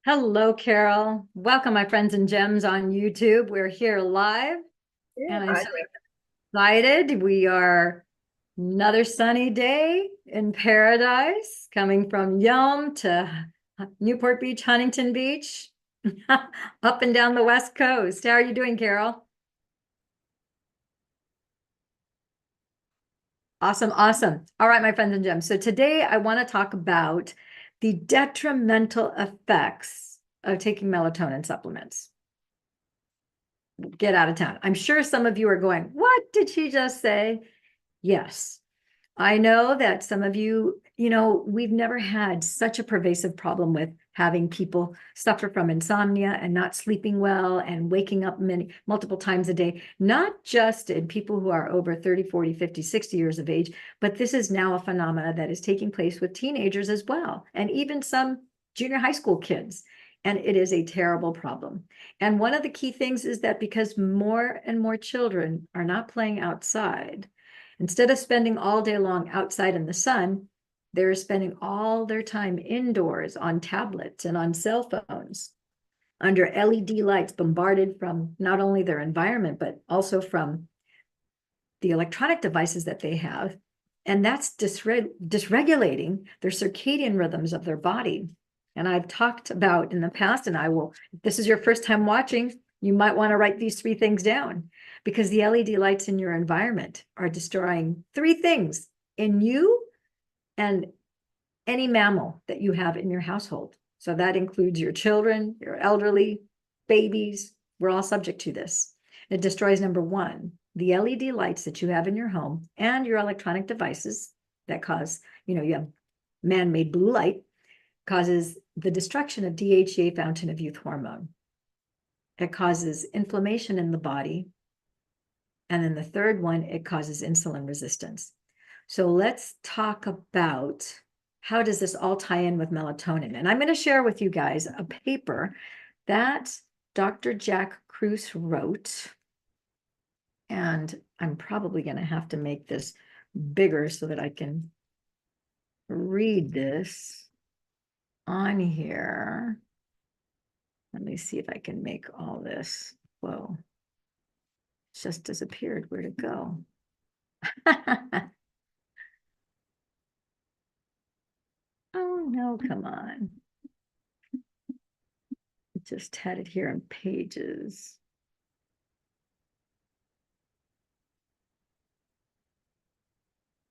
Hello, Carol. Welcome, my friends and gems on YouTube. We're here live, Yeah, and I'm so excited. We are another sunny day in paradise, coming from Yelm to Newport Beach, Huntington Beach, up and down the West Coast. How are you doing, Carol? Awesome, awesome. All right, my friends and gems. So today I want to talk about the detrimental effects of taking melatonin supplements. Get out of town. I'm sure some of you are going, what did she just say? Yes. I know that some of you, we've never had such a pervasive problem with having people suffer from insomnia and not sleeping well and waking up multiple times a day, not just in people who are over 30, 40, 50, 60 years of age, but this is now a phenomena that is taking place with teenagers as well, and even some junior high school kids. And it is a terrible problem. And one of the key things is that because more and more children are not playing outside, instead of spending all day long outside in the sun, they're spending all their time indoors on tablets and on cell phones under LED lights, bombarded from not only their environment, but also from the electronic devices that they have. And that's dysregulating their circadian rhythms of their body. And I've talked about in the past, and I will, if this is your first time watching, you might want to write these three things down, because the LED lights in your environment are destroying three things in you and any mammal that you have in your household. So that includes your children, your elderly, babies. We're all subject to this. It destroys, number one, the LED lights that you have in your home and your electronic devices that cause, you have man-made blue light, causes the destruction of DHEA, fountain of youth hormone. It causes inflammation in the body. And then the third one, it causes insulin resistance. So let's talk about how does this all tie in with melatonin. And I'm going to share with you guys a paper that Dr. Jack Kruse wrote. And I'm probably going to have to make this bigger so that I can read this on here. Let me see if I can make all this. Whoa. It's just disappeared. Where'd it go? Oh, no, come on. Just had it here in pages.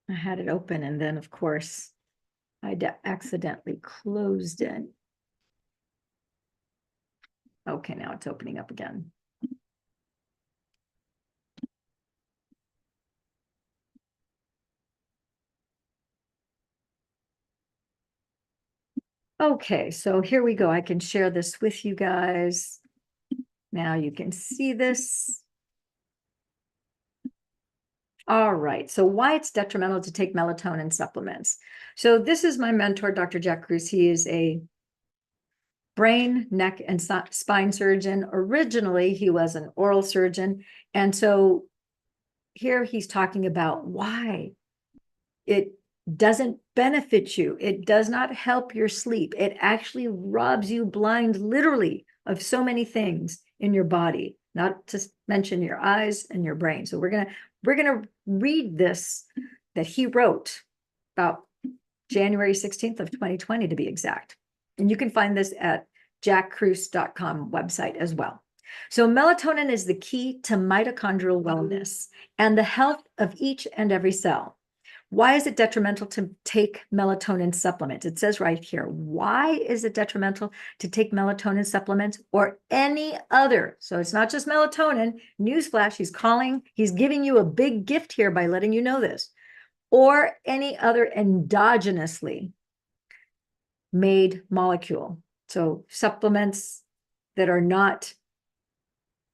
I had it open, and then, of course, I accidentally closed it. Okay, now it's opening up again. Okay, so here we go. I can share this with you guys. Now you can see this. All right, so why it's detrimental to take melatonin supplements. So this is my mentor, Dr. Jack Kruse. He is a brain, neck, and spine surgeon. Originally, he was an oral surgeon. And so here he's talking about why it doesn't benefit you. It does not help your sleep. It actually robs you blind, literally, of so many things in your body, not to mention your eyes and your brain. So we're gonna read this that he wrote about January 16th of 2020, to be exact. And you can find this at jackkruse.com website as well. So melatonin is the key to mitochondrial wellness and the health of each and every cell. Why is it detrimental to take melatonin supplements? It says right here, why is it detrimental to take melatonin supplements or any other? So it's not just melatonin. Newsflash, he's giving you a big gift here by letting you know this. Or any other endogenously made molecule. So supplements that are not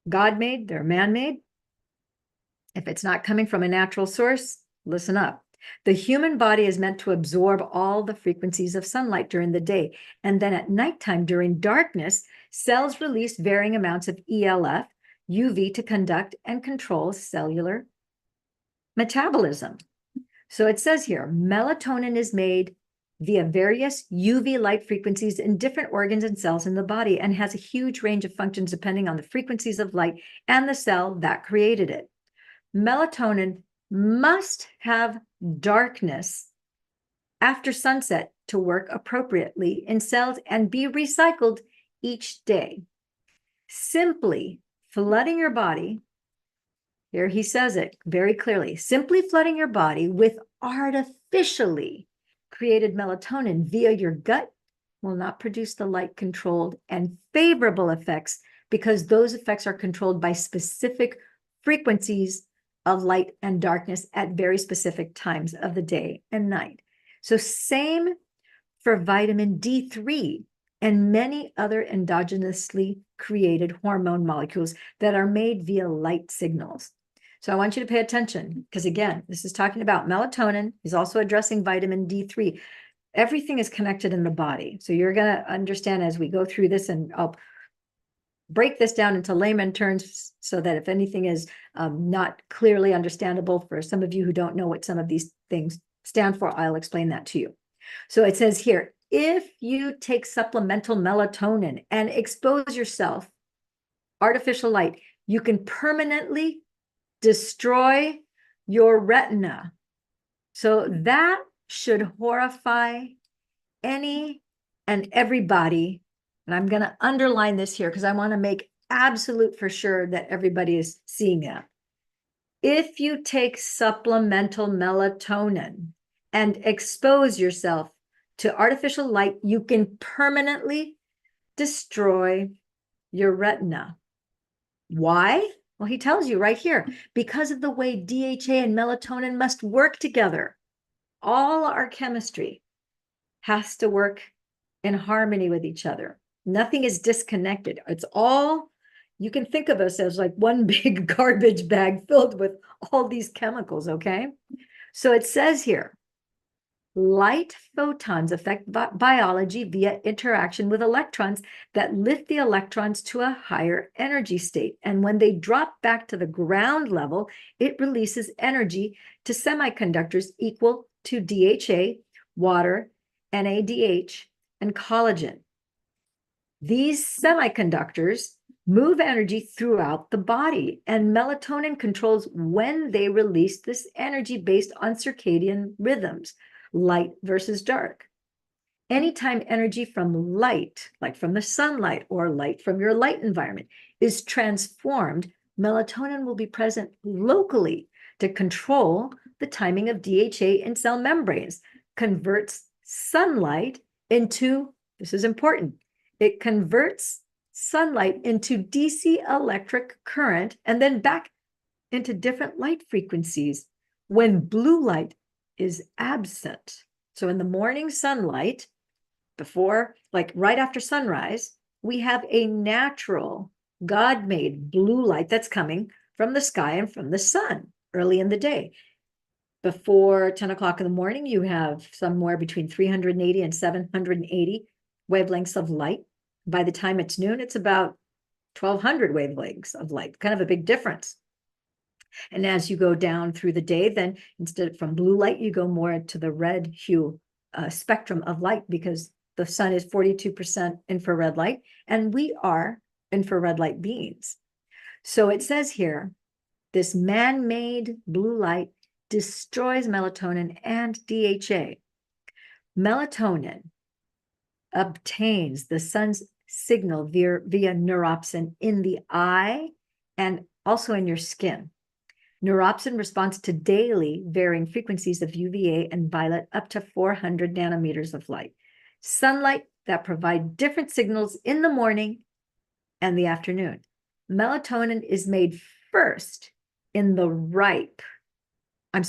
God-made, they're man-made. If it's not coming from a natural source, listen up. The human body is meant to absorb all the frequencies of sunlight during the day. And then at nighttime, during darkness, cells release varying amounts of ELF, UV, to conduct and control cellular metabolism. So it says here, melatonin is made via various UV light frequencies in different organs and cells in the body and has a huge range of functions depending on the frequencies of light and the cell that created it. Melatonin must have darkness after sunset to work appropriately in cells and be recycled each day. Simply flooding your body, here he says it very clearly, simply flooding your body with artificially created melatonin via your gut will not produce the light-controlled and favorable effects because those effects are controlled by specific frequencies of light and darkness at very specific times of the day and night. So same for vitamin D3 and many other endogenously created hormone molecules that are made via light signals. So I want you to pay attention because, again, this is talking about melatonin. He's also addressing vitamin D3. Everything is connected in the body. So you're going to understand as we go through this, and I'll break this down into layman terms so that if anything is not clearly understandable for some of you who don't know what some of these things stand for, I'll explain that to you. So it says here, if you take supplemental melatonin and expose yourself artificial light, you can permanently destroy your retina. So that should horrify any and everybody. And I'm going to underline this here because I want to make absolute for sure that everybody is seeing that. If you take supplemental melatonin and expose yourself to artificial light, you can permanently destroy your retina. Why? Well, he tells you right here, because of the way DHA and melatonin must work together. All our chemistry has to work in harmony with each other. Nothing is disconnected. It's all, you can think of us as like one big garbage bag filled with all these chemicals, okay? So it says here, light photons affect biology via interaction with electrons that lift the electrons to a higher energy state. And when they drop back to the ground level, it releases energy to semiconductors equal to DHA, water, NADH, and collagen. These semiconductors move energy throughout the body, and melatonin controls when they release this energy based on circadian rhythms, light versus dark. Anytime energy from light, like from the sunlight or light from your light environment, is transformed, melatonin will be present locally to control the timing of DHA in cell membranes, converts sunlight into, this is important, it converts sunlight into DC electric current and then back into different light frequencies when blue light is absent. So in the morning sunlight, before, like right after sunrise, we have a natural God-made blue light that's coming from the sky and from the sun early in the day. Before 10 o'clock in the morning, you have somewhere between 380 and 780 wavelengths of light. By the time it's noon, it's about 1,200 wavelengths of light, kind of a big difference. And as you go down through the day, then instead from blue light, you go more to the red hue spectrum of light because the sun is 42% infrared light, and we are infrared light beings. So it says here, this man-made blue light destroys melatonin and DHA. Melatonin obtains the sun's signal via neuropsin in the eye and also in your skin. Neuropsin responds to daily varying frequencies of UVA and violet up to 400 nanometers of light. Sunlight that provide different signals in the morning and the afternoon. Melatonin is made first in the in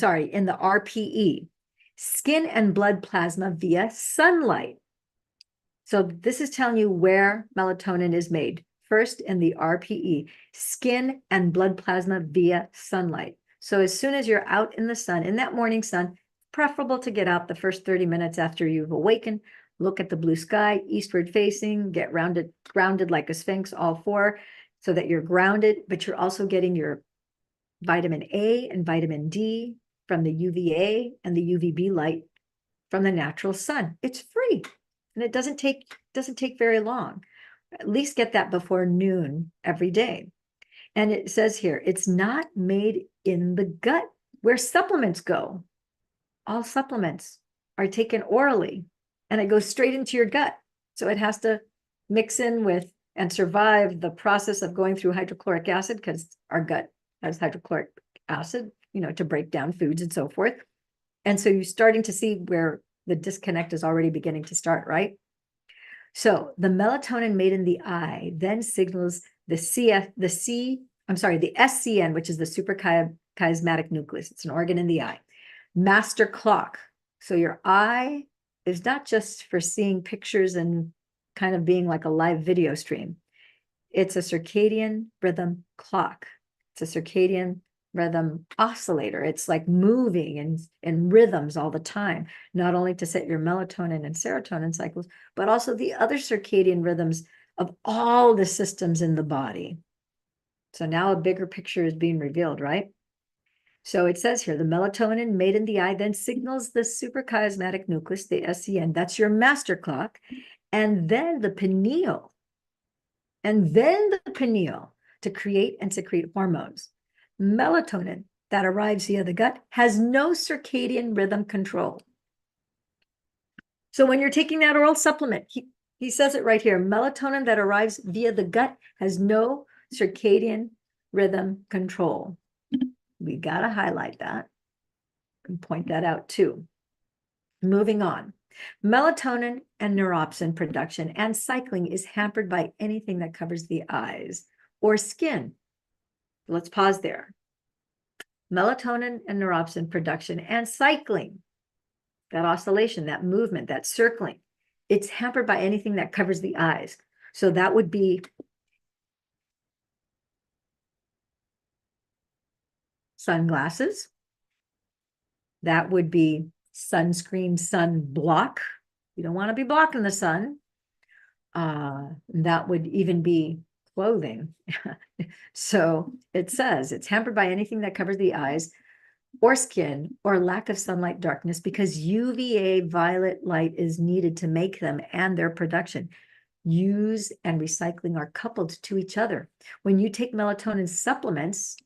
the RPE, skin and blood plasma via sunlight. So this is telling you where melatonin is made. First in the RPE, skin and blood plasma via sunlight. So as soon as you're out in the sun, in that morning sun, preferable to get out the first 30 minutes after you've awakened, look at the blue sky, eastward facing, get grounded like a sphinx, all four, so that you're grounded, but you're also getting your vitamin A and vitamin D from the UVA and the UVB light from the natural sun. It's free, and it doesn't take very long. At least get that before noon every day. And it says here, it's not made in the gut where supplements go. All supplements are taken orally, and it goes straight into your gut. So it has to mix in with and survive the process of going through hydrochloric acid, because our gut has hydrochloric acid, to break down foods and so forth. And so you're starting to see where the disconnect is already beginning to start, right? So the melatonin made in the eye then signals the SCN, which is the suprachiasmatic nucleus. It's an organ in the eye. Master clock. So your eye is not just for seeing pictures and kind of being like a live video stream. It's a circadian rhythm clock. It's a circadian rhythm oscillator. It's like moving in rhythms all the time, not only to set your melatonin and serotonin cycles, but also the other circadian rhythms of all the systems in the body. So now a bigger picture is being revealed, right? So it says here, the melatonin made in the eye then signals the suprachiasmatic nucleus, the SCN, that's your master clock, and then the pineal, to create and secrete hormones. Melatonin that arrives via the gut has no circadian rhythm control. So when you're taking that oral supplement, he says it right here, melatonin that arrives via the gut has no circadian rhythm control. We got to highlight that and point that out too. Moving on. Melatonin and neuropsin production and cycling is hampered by anything that covers the eyes or skin. Let's pause there. Melatonin and neuropsin production and cycling, that oscillation, that movement, that circling, it's hampered by anything that covers the eyes. So that would be sunglasses. That would be sunscreen, sunblock. You don't want to be blocking the sun. That would even be clothing. So it says it's hampered by anything that covers the eyes or skin or lack of sunlight darkness, because UVA violet light is needed to make them and their production. Use and recycling are coupled to each other. When you take melatonin supplements,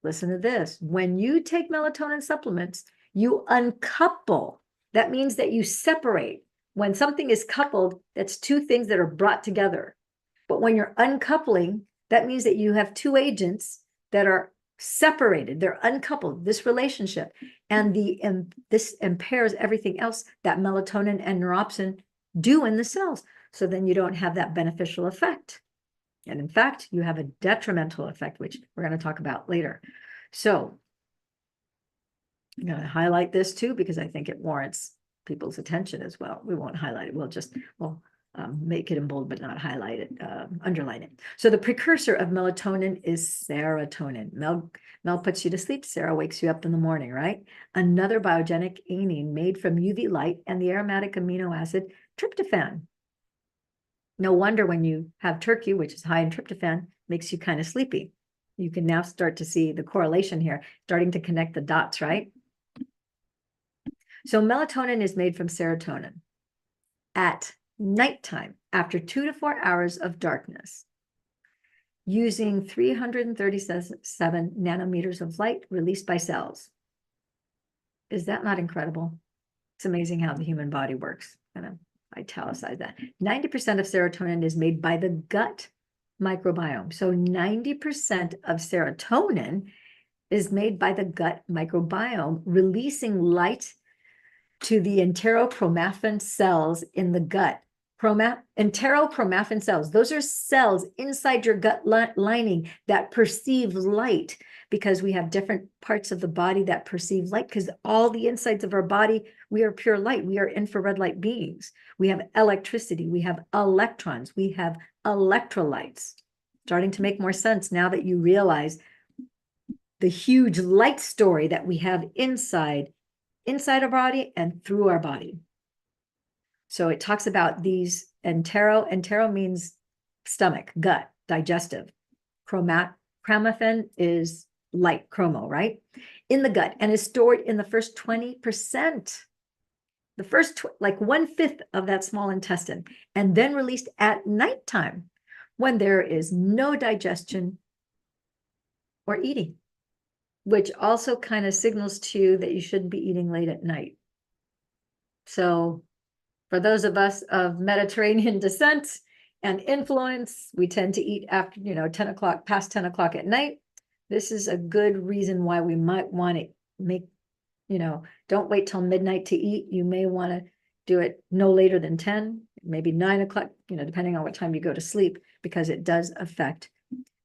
listen to this. When you take melatonin supplements, you uncouple. That means that you separate. When something is coupled, that's two things that are brought together. But when you're uncoupling, that means that you have two agents that are separated. They're uncoupled, this relationship. And this impairs everything else that melatonin and neuropsin do in the cells. So then you don't have that beneficial effect. And in fact, you have a detrimental effect, which we're going to talk about later. So I'm going to highlight this too, because I think it warrants people's attention as well. We won't highlight it. We'll make it in bold, but not highlight it, underline it. So the precursor of melatonin is serotonin. Mel puts you to sleep. Sarah wakes you up in the morning, right? Another biogenic amine made from UV light and the aromatic amino acid tryptophan. No wonder when you have turkey, which is high in tryptophan, makes you kind of sleepy. You can now start to see the correlation here, starting to connect the dots, right? So melatonin is made from serotonin at nighttime after 2 to 4 hours of darkness, using 337 nanometers of light released by cells. Is that not incredible? It's amazing how the human body works. I'm going to italicize that. 90% of serotonin is made by the gut microbiome. So 90% of serotonin is made by the gut microbiome, releasing light to the enterochromaffin cells in the gut. Enterochromaffin cells, those are cells inside your gut lining that perceive light, because we have different parts of the body that perceive light, because all the insides of our body, we are pure light. We are infrared light beings. We have electricity. We have electrons. We have electrolytes. Starting to make more sense now that you realize the huge light story that we have inside our body and through our body. So it talks about these entero means stomach, gut, digestive. Chromaffin is light, chromo, right? In the gut, and is stored in the first 20%. the first, like 1/5 of that small intestine, and then released at nighttime when there is no digestion or eating, which also kind of signals to you that you shouldn't be eating late at night. So for those of us of Mediterranean descent and influence, we tend to eat after, 10 o'clock, past 10 o'clock at night. This is a good reason why we might want to make, don't wait till midnight to eat. You may want to do it no later than 10, maybe 9 o'clock, depending on what time you go to sleep, because it does affect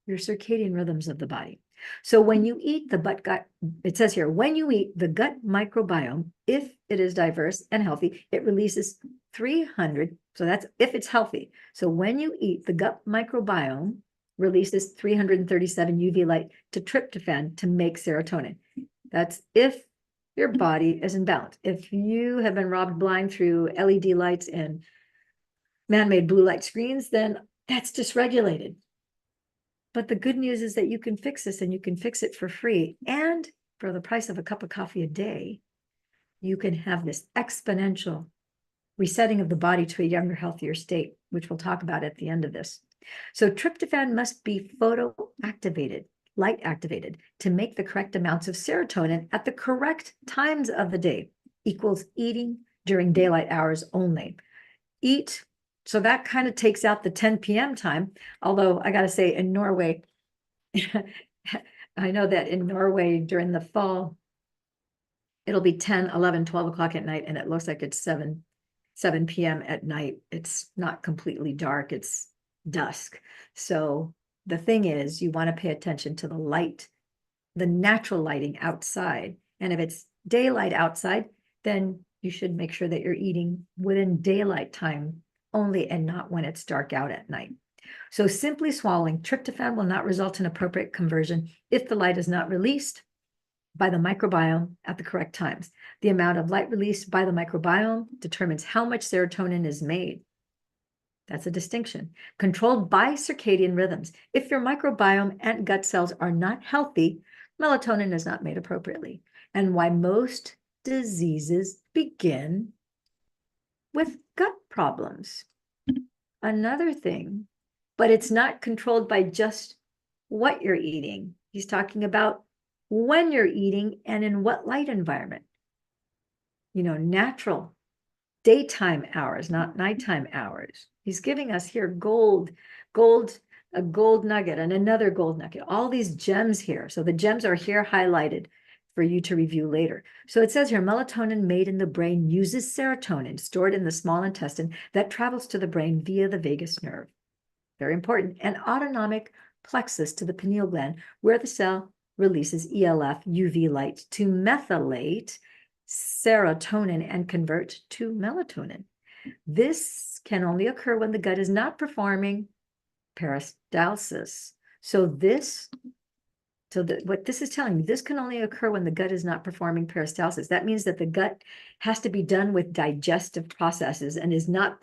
your circadian rhythms of the body. So when you eat the gut, it says here, when you eat the gut microbiome, if it is diverse and healthy, it releases 300. So that's if it's healthy. So when you eat, the gut microbiome releases 337 UV light to tryptophan to make serotonin. That's if your body is in balance. If you have been robbed blind through LED lights and man-made blue light screens, then that's dysregulated. But the good news is that you can fix this, and you can fix it for free. And for the price of a cup of coffee a day, you can have this exponential resetting of the body to a younger, healthier state, which we'll talk about at the end of this. So tryptophan must be photoactivated, light activated, to make the correct amounts of serotonin at the correct times of the day, equals eating during daylight hours only. Eat. So that kind of takes out the 10 p.m. time. Although I got to say, in Norway, I know that in Norway during the fall, it'll be 10, 11, 12 o'clock at night, and it looks like it's 7 p.m. at night. It's not completely dark. It's dusk. So the thing is, you want to pay attention to the light, the natural lighting outside. And if it's daylight outside, then you should make sure that you're eating within daylight time only, and not when it's dark out at night. So simply swallowing tryptophan will not result in appropriate conversion if the light is not released by the microbiome at the correct times. The amount of light released by the microbiome determines how much serotonin is made. That's a distinction. Controlled by circadian rhythms. If your microbiome and gut cells are not healthy, melatonin is not made appropriately. And why most diseases begin with gut problems. Another thing, but it's not controlled by just what you're eating. He's talking about when you're eating and in what light environment. Natural daytime hours, not nighttime hours. He's giving us here a gold nugget and another gold nugget, all these gems here. So the gems are here highlighted for you to review later. So it says here, melatonin made in the brain uses serotonin stored in the small intestine that travels to the brain via the vagus nerve. Very important. And autonomic plexus to the pineal gland, where the cell releases ELF UV light to methylate serotonin and convert to melatonin. This can only occur when the gut is not performing peristalsis. What this is telling me, this can only occur when the gut is not performing peristalsis. That means that the gut has to be done with digestive processes and is not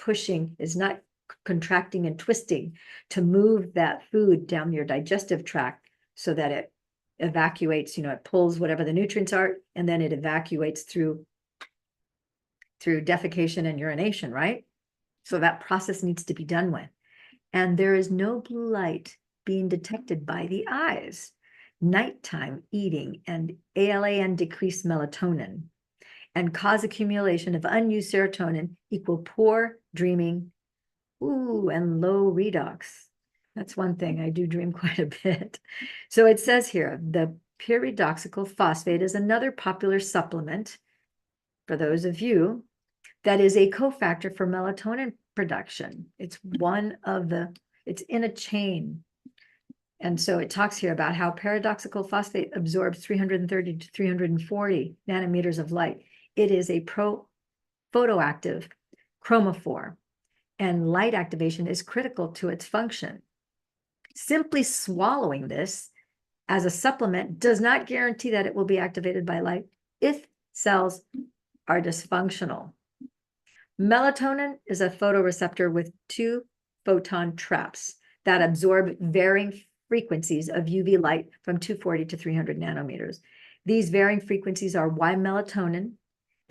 contracting and twisting to move that food down your digestive tract so that it evacuates, it pulls whatever the nutrients are, and then it evacuates through defecation and urination, right? So that process needs to be done with. And there is no blue light being detected by the eyes. Nighttime eating and ALAN decrease melatonin and cause accumulation of unused serotonin equal poor dreaming, and low redox. That's one thing. I do dream quite a bit. So it says here, the pyridoxical phosphate is another popular supplement for those of you that is a cofactor for melatonin production. It's in a chain. And so it talks here about how pyridoxical phosphate absorbs 330 to 340 nanometers of light. It is a photoactive chromophore, and light activation is critical to its function. Simply swallowing this as a supplement does not guarantee that it will be activated by light if cells are dysfunctional. Melatonin is a photoreceptor with 2 photon traps that absorb varying frequencies of UV light from 240 to 300 nanometers. These varying frequencies are why melatonin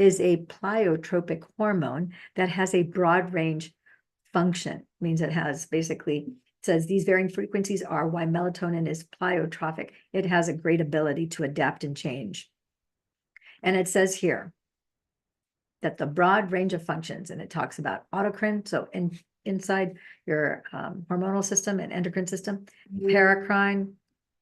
is a pleiotropic hormone that has a broad range function. Means it has basically, it says these varying frequencies are why melatonin is pleiotropic. It has a great ability to adapt and change. And it says here that the broad range of functions, and it talks about autocrine, so inside your hormonal system and endocrine system, paracrine,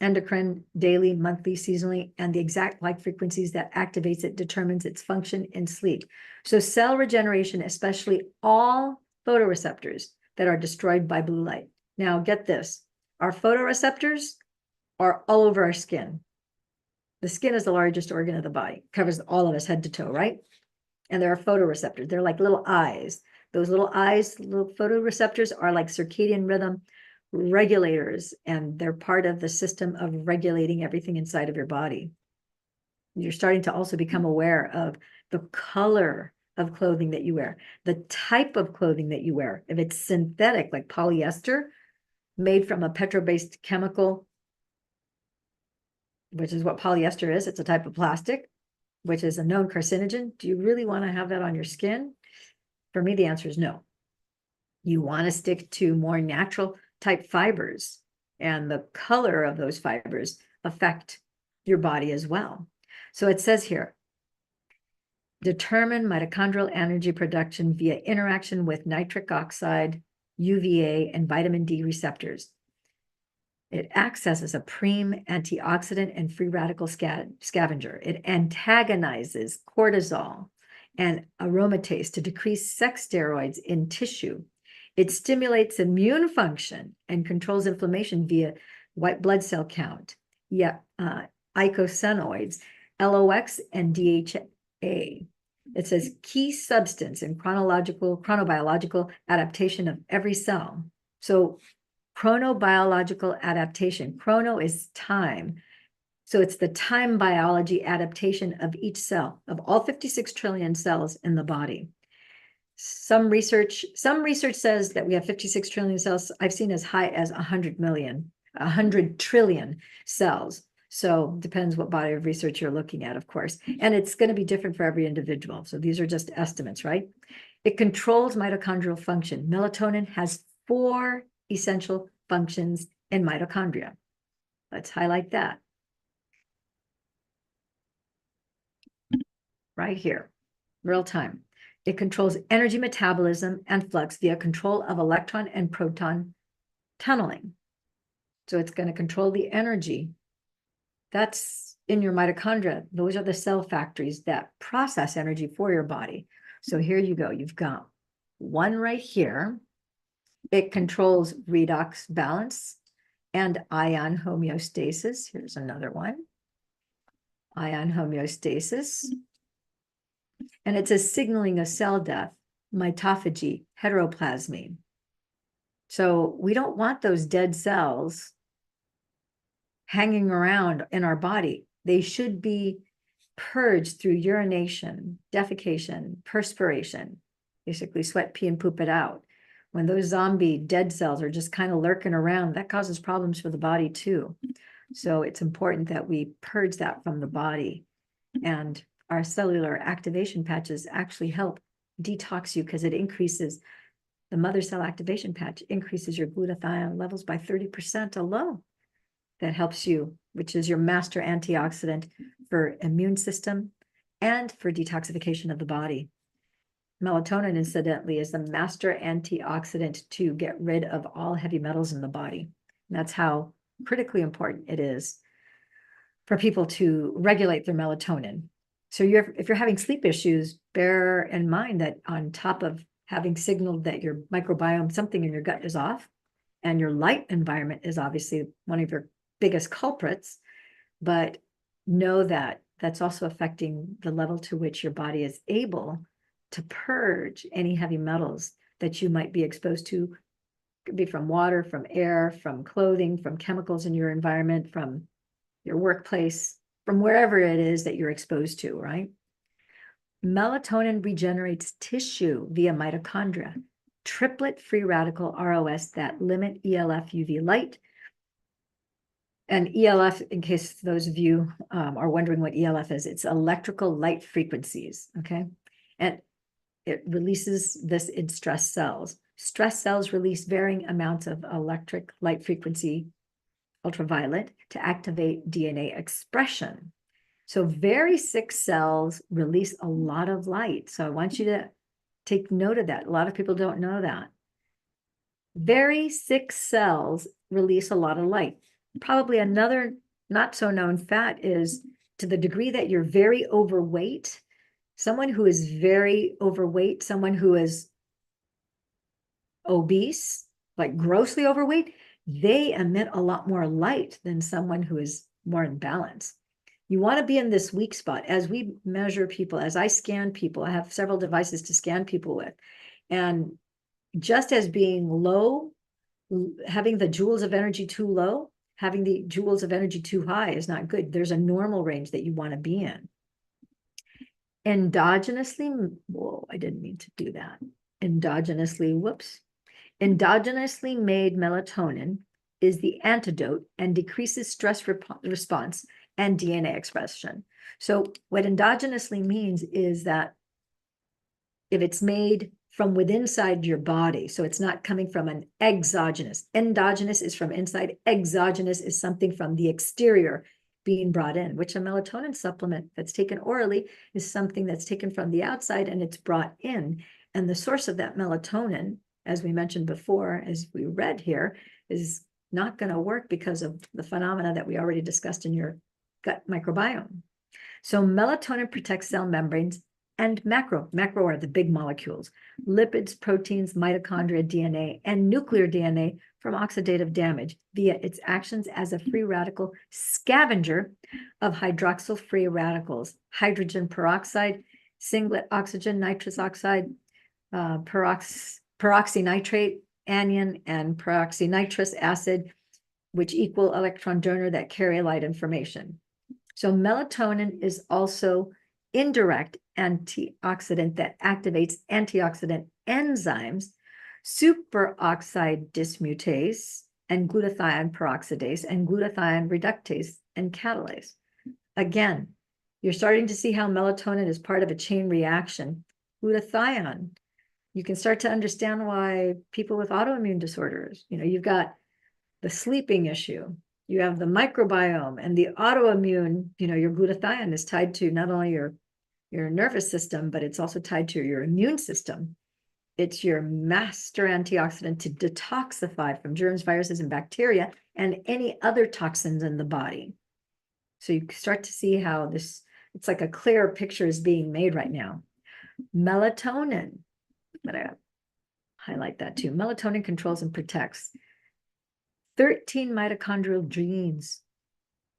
endocrine, daily, monthly, seasonally, and the exact light frequencies that activates it determines its function in sleep. So cell regeneration, especially all photoreceptors that are destroyed by blue light. Now get this, our photoreceptors are all over our skin. The skin is the largest organ of the body, covers all of us head to toe, right? And there are photoreceptors. They're like little eyes. Those little eyes, little photoreceptors are like circadian rhythm regulators, and they're part of the system of regulating everything inside of your body. You're starting to also become aware of the color of clothing that you wear, the type of clothing that you wear. If it's synthetic, like polyester, made from a petro-based chemical, which is what polyester is, it's a type of plastic, which is a known carcinogen. Do you really want to have that on your skin? For me, the answer is no. You want to stick to more natural type fibers, and the color of those fibers affect your body as well. So it says here, determine mitochondrial energy production via interaction with nitric oxide, UVA, and vitamin D receptors. It acts as a prime antioxidant and free radical scavenger. It antagonizes cortisol and aromatase to decrease sex steroids in tissue. It stimulates immune function and controls inflammation via white blood cell count, eicosanoids, LOX, and DHA. It says key substance in chronobiological adaptation of every cell. So chronobiological adaptation, chrono is time. So it's the time biology adaptation of each cell, of all 56 trillion cells in the body. Some research says that we have 56 trillion cells. I've seen as high as 100 trillion cells. So depends what body of research you're looking at, of course. And it's going to be different for every individual. So these are just estimates, right? It controls mitochondrial function. Melatonin has 4 essential functions in mitochondria. Let's highlight that. Right here, real time. It controls energy metabolism and flux via control of electron and proton tunneling. So it's going to control the energy that's in your mitochondria. Those are the cell factories that process energy for your body. So here you go. You've got one right here. It controls redox balance and ion homeostasis. Here's another one. Ion homeostasis. And it's a signaling of cell death, mitophagy, heteroplasmy. So we don't want those dead cells hanging around in our body. They should be purged through urination, defecation, perspiration, basically sweat, pee, and poop it out. When those zombie dead cells are just kind of lurking around, that causes problems for the body too. So it's important that we purge that from the body. And our cellular activation patches actually help detox you because it increases, the mother cell activation patch increases your glutathione levels by 30% alone. That helps you, which is your master antioxidant for immune system and for detoxification of the body. Melatonin, incidentally, is the master antioxidant to get rid of all heavy metals in the body. And that's how critically important it is for people to regulate their melatonin. So if you're having sleep issues, bear in mind that on top of having signaled that your microbiome, something in your gut is off, and your light environment is obviously one of your biggest culprits, but know that that's also affecting the level to which your body is able to purge any heavy metals that you might be exposed to. It could be from water, from air, from clothing, from chemicals in your environment, from your workplace, from wherever it is that you're exposed to, right? Melatonin regenerates tissue via mitochondria, triplet free radical ROS that limit ELF UV light, And ELF, in case those of you are wondering what ELF is, it's electrical light frequencies, okay? And it releases this in stress cells. Stress cells release varying amounts of electric light frequency, ultraviolet, to activate DNA expression. So very sick cells release a lot of light. So I want you to take note of that. A lot of people don't know that. Very sick cells release a lot of light. Probably another not so known fact is, to the degree that you're very overweight, someone who is very overweight, someone who is obese, like grossly overweight, they emit a lot more light than someone who is more in balance. You want to be in this weak spot. As we measure people, as I scan people, I have several devices to scan people with. And just as being low, having the joules of energy too low, having the joules of energy too high is not good. There's a normal range that you want to be in. Endogenously, whoa, I didn't mean to do that. Endogenously, whoops. Endogenously made melatonin is the antidote and decreases stress response and DNA expression. So what endogenously means is that if it's made from within inside your body, so it's not coming from an exogenous. Endogenous is from inside. Exogenous is something from the exterior being brought in, which a melatonin supplement that's taken orally is something that's taken from the outside and it's brought in. And the source of that melatonin, as we mentioned before, as we read here, is not going to work because of the phenomena that we already discussed in your gut microbiome. So melatonin protects cell membranes and macro are the big molecules, lipids, proteins, mitochondria, DNA, and nuclear DNA from oxidative damage via its actions as a free radical scavenger of hydroxyl-free radicals, hydrogen peroxide, singlet oxygen, nitrous oxide, peroxynitrate, anion, and peroxynitrous acid, which equal electron donor that carry light information. So melatonin is also indirect antioxidant that activates antioxidant enzymes, superoxide dismutase, and glutathione peroxidase, and glutathione reductase and catalase. Again, you're starting to see how melatonin is part of a chain reaction. Glutathione, you can start to understand why people with autoimmune disorders, you've got the sleeping issue, you have the microbiome and the autoimmune, your glutathione is tied to not only your nervous system, but it's also tied to your immune system. It's your master antioxidant to detoxify from germs, viruses, and bacteria, and any other toxins in the body. So you start to see how it's like a clear picture is being made right now. Melatonin, I'm going to highlight that too. Melatonin controls and protects 13 mitochondrial genes.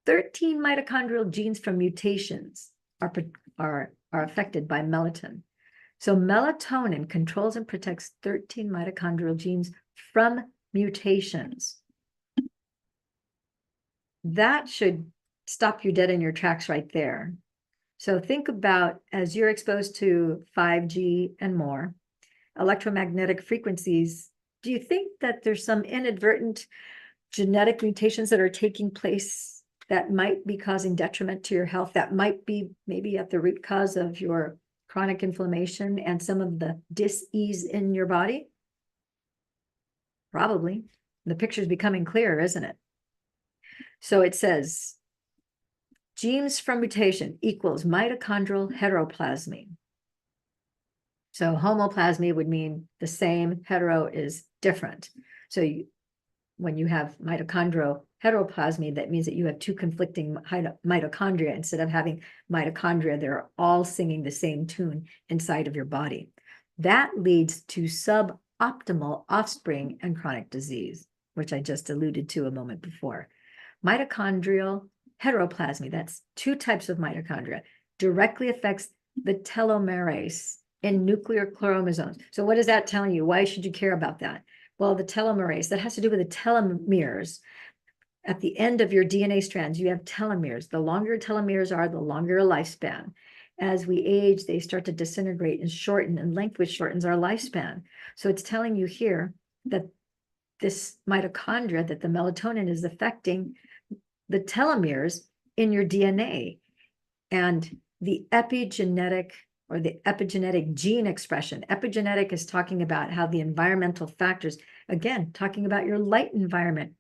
13 mitochondrial genes from mutations are affected by melatonin. So melatonin controls and protects 13 mitochondrial genes from mutations. That should stop you dead in your tracks right there. So think about, as you're exposed to 5G and more, electromagnetic frequencies, do you think that there's some inadvertent genetic mutations that are taking place that might be causing detriment to your health, that might be maybe at the root cause of your chronic inflammation and some of the dis-ease in your body? Probably. The picture's becoming clearer, isn't it? So it says, genes from mutation equals mitochondrial heteroplasmy. So homoplasmy would mean the same, hetero is different. So when you have mitochondrial heteroplasmy, that means that you have two conflicting mitochondria. Instead of having mitochondria, they're all singing the same tune inside of your body. That leads to suboptimal offspring and chronic disease, which I just alluded to a moment before. Mitochondrial heteroplasmy, that's two types of mitochondria, directly affects the telomerase in nuclear chromosomes. So what is that telling you? Why should you care about that? Well, the telomerase, that has to do with the telomeres. At the end of your DNA strands, you have telomeres. The longer telomeres are, the longer your lifespan. As we age, they start to disintegrate and shorten, and length, which shortens our lifespan. So it's telling you here that this mitochondria, that the melatonin is affecting, the telomeres in your DNA. And the epigenetic or the epigenetic gene expression. Epigenetic is talking about how the environmental factors, again, talking about your light environment,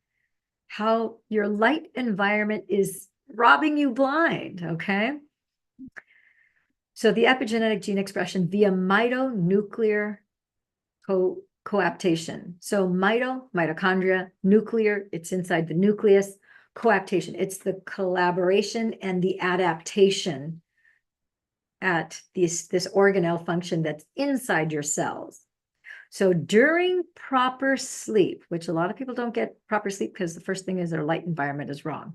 how your light environment is robbing you blind, okay? So the epigenetic gene expression via mitonuclear coaptation. So mitochondria, nuclear, it's inside the nucleus. Coaptation, it's the collaboration and the adaptation at this organelle function that's inside your cells. So during proper sleep, which a lot of people don't get proper sleep because the first thing is their light environment is wrong.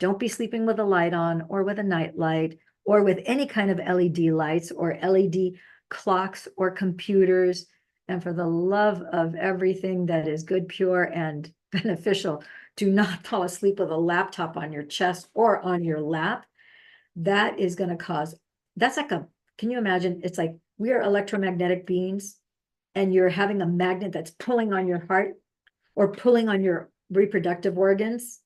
Don't be sleeping with a light on or with a night light or with any kind of LED lights or LED clocks or computers. And for the love of everything that is good, pure, and beneficial, do not fall asleep with a laptop on your chest or on your lap. That is going to cause, that's like a, can you imagine? It's like we are electromagnetic beings and you're having a magnet that's pulling on your heart or pulling on your reproductive organs.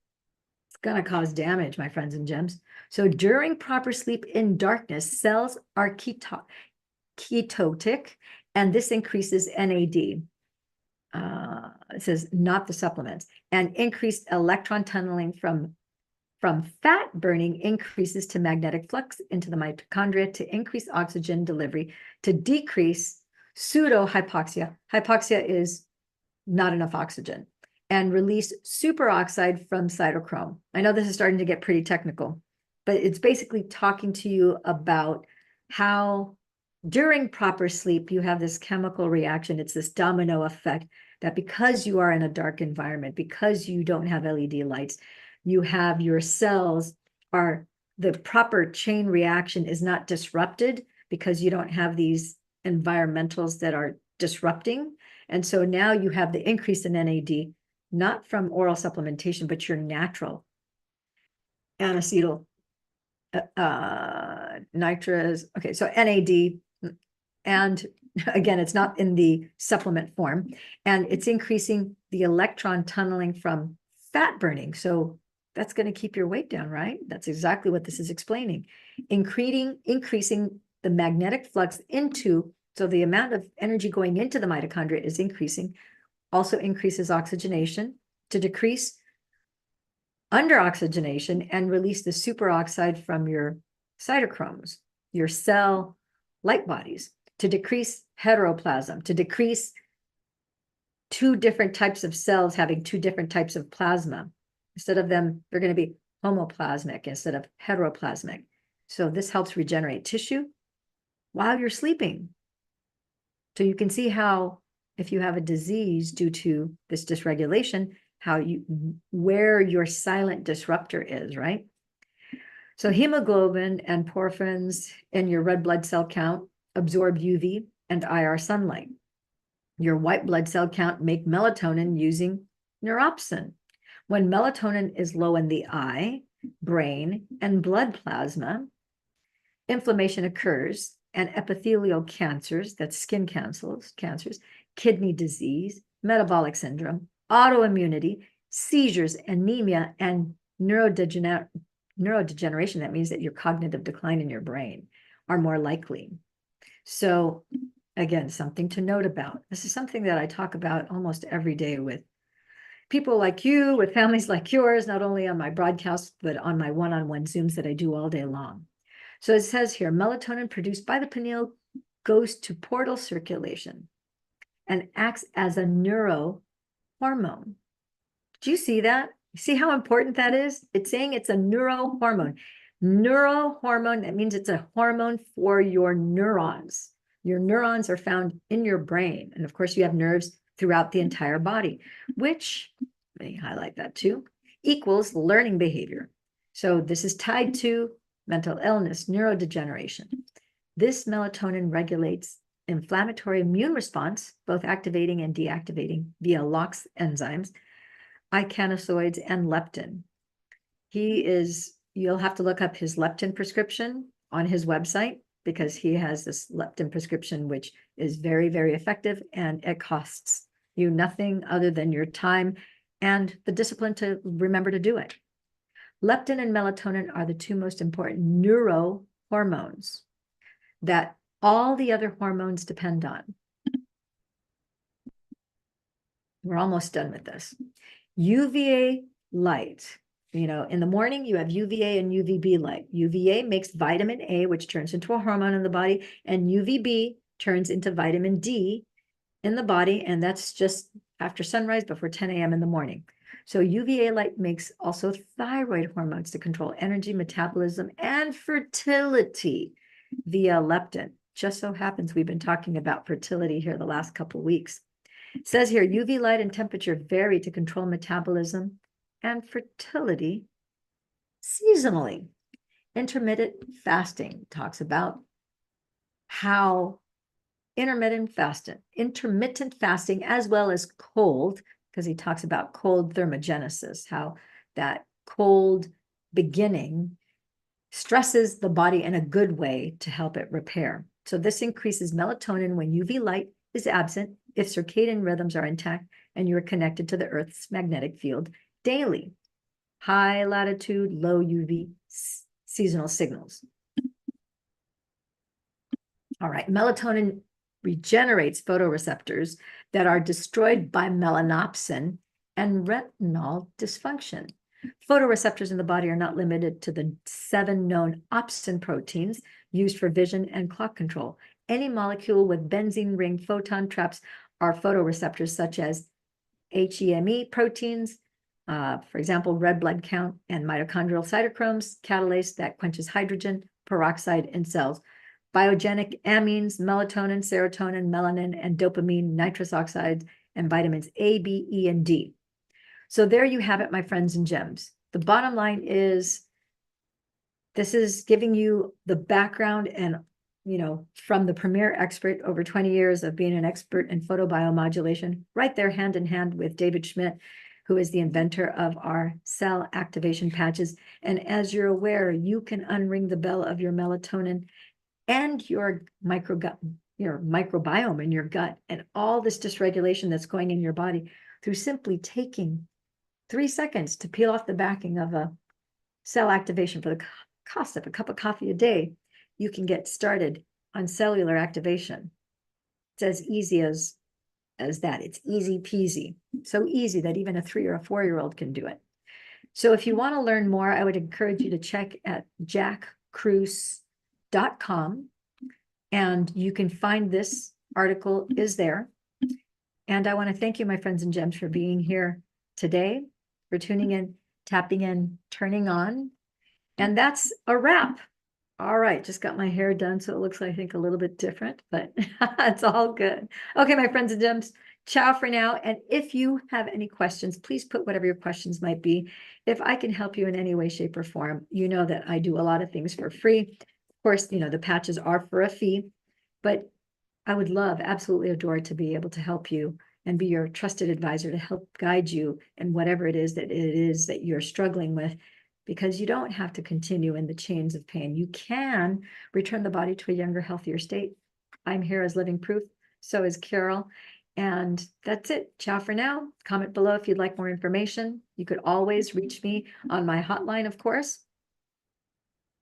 It's going to cause damage, my friends and gems. So during proper sleep in darkness, cells are ketotic, and this increases NAD. It says not the supplements, and increased electron tunneling from fat burning increases to magnetic flux into the mitochondria to increase oxygen delivery, to decrease pseudo-hypoxia. Hypoxia is not enough oxygen, and release superoxide from cytochrome. I know this is starting to get pretty technical, but it's basically talking to you about how during proper sleep, you have this chemical reaction. It's this domino effect that because you are in a dark environment, because you don't have LED lights, you have your cells are, the proper chain reaction is not disrupted because you don't have these environmentals that are disrupting. And so now you have the increase in NAD, not from oral supplementation, but your natural N-acetyl nitrous. Okay, so NAD, and again, it's not in the supplement form, and it's increasing the electron tunneling from fat burning. So that's going to keep your weight down, right? That's exactly what this is explaining. Increasing the magnetic flux into, so the amount of energy going into the mitochondria is increasing, also increases oxygenation to decrease underoxygenation and release the superoxide from your cytochromes, your cell light bodies, to decrease heteroplasm, to decrease two different types of cells having two different types of plasma. Instead of them, they're going to be homoplasmic instead of heteroplasmic. So this helps regenerate tissue while you're sleeping. So you can see how if you have a disease due to this dysregulation, where your silent disruptor is, right? So hemoglobin and porphyrins in your red blood cell count absorb UV and IR sunlight. Your white blood cell count make melatonin using neuropsin. When melatonin is low in the eye, brain, and blood plasma, inflammation occurs and epithelial cancers, that's skin cancers, kidney disease, metabolic syndrome, autoimmunity, seizures, anemia, and neurodegeneration, that means that your cognitive decline in your brain, are more likely. So again, something to note about. This is something that I talk about almost every day with people like you, with families like yours, not only on my broadcast, but on my one-on-one Zooms that I do all day long. So it says here, melatonin produced by the pineal goes to portal circulation and acts as a neurohormone. Do you see that? See how important that is? It's saying it's a neurohormone. Neurohormone, that means it's a hormone for your neurons. Your neurons are found in your brain. And of course, you have nerves throughout the entire body, which, let me highlight that too, equals learning behavior. So this is tied to mental illness, neurodegeneration. This melatonin regulates inflammatory immune response, both activating and deactivating via LOX enzymes, icanosoids, and leptin. You'll have to look up his leptin prescription on his website because he has this leptin prescription, which is very, very effective, and it costs you nothing other than your time and the discipline to remember to do it. Leptin and melatonin are the two most important neurohormones that all the other hormones depend on. We're almost done with this. UVA light. You know, in the morning, you have UVA and UVB light. UVA makes vitamin A, which turns into a hormone in the body, and UVB turns into vitamin D in the body, and that's just after sunrise, before 10 a.m. in the morning. So UVA light makes also thyroid hormones to control energy, metabolism, and fertility via leptin. Just so happens we've been talking about fertility here the last couple of weeks. It says here, UV light and temperature vary to control metabolism and fertility seasonally. Intermittent fasting talks about how intermittent fasting, as well as cold, because he talks about cold thermogenesis, how that cold beginning stresses the body in a good way to help it repair. So this increases melatonin when UV light is absent, if circadian rhythms are intact and you're connected to the Earth's magnetic field daily. High latitude, low UV seasonal signals. All right, melatonin regenerates photoreceptors that are destroyed by melanopsin and retinol dysfunction. Photoreceptors in the body are not limited to the 7 known opsin proteins used for vision and clock control. Any molecule with benzene ring photon traps are photoreceptors, such as HEME proteins, for example, red blood count and mitochondrial cytochromes, catalase that quenches hydrogen peroxide in cells, biogenic amines, melatonin, serotonin, melanin, and dopamine, nitrous oxides, and vitamins A, B, E, and D. So there you have it, my friends and gems. The bottom line is, this is giving you the background and, you know, from the premier expert, over 20 years of being an expert in photobiomodulation, right there hand in hand with David Schmidt, who is the inventor of our cell activation patches. And as you're aware, you can unring the bell of your melatonin and your microbiome in your gut, and all this dysregulation that's going in your body through simply taking 3 seconds to peel off the backing of a cell activation for the cost of a cup of coffee a day. You can get started on cellular activation. It's as easy as that. It's easy peasy. So easy that even a 3 or a 4-year-old can do it. So if you want to learn more, I would encourage you to check at jackcruise.com, and you can find this article is there. And I want to thank you, my friends and gems, for being here today, for tuning in, tapping in, turning on. And that's a wrap. All right, just got my hair done, so it looks, I think, a little bit different, but it's all good. Okay, my friends and gems, ciao for now. And if you have any questions, please put whatever your questions might be. If I can help you in any way, shape, or form, you know that I do a lot of things for free. Of course, you know, the patches are for a fee, but I would love, absolutely adore, to be able to help you and be your trusted advisor to help guide you in whatever it is that you're struggling with, because you don't have to continue in the chains of pain. You can return the body to a younger, healthier state. I'm here as living proof. So is Carol. And that's it. Ciao for now. Comment below if you'd like more information. You could always reach me on my hotline, of course.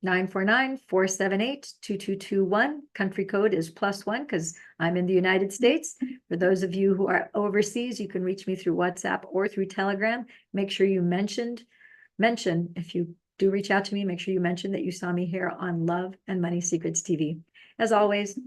949-478-2221. Country code is +1 because I'm in the United States. For those of you who are overseas, you can reach me through WhatsApp or through Telegram. Make sure you mention, if you do reach out to me, make sure you mention that you saw me here on Love and Money Secrets TV. As always,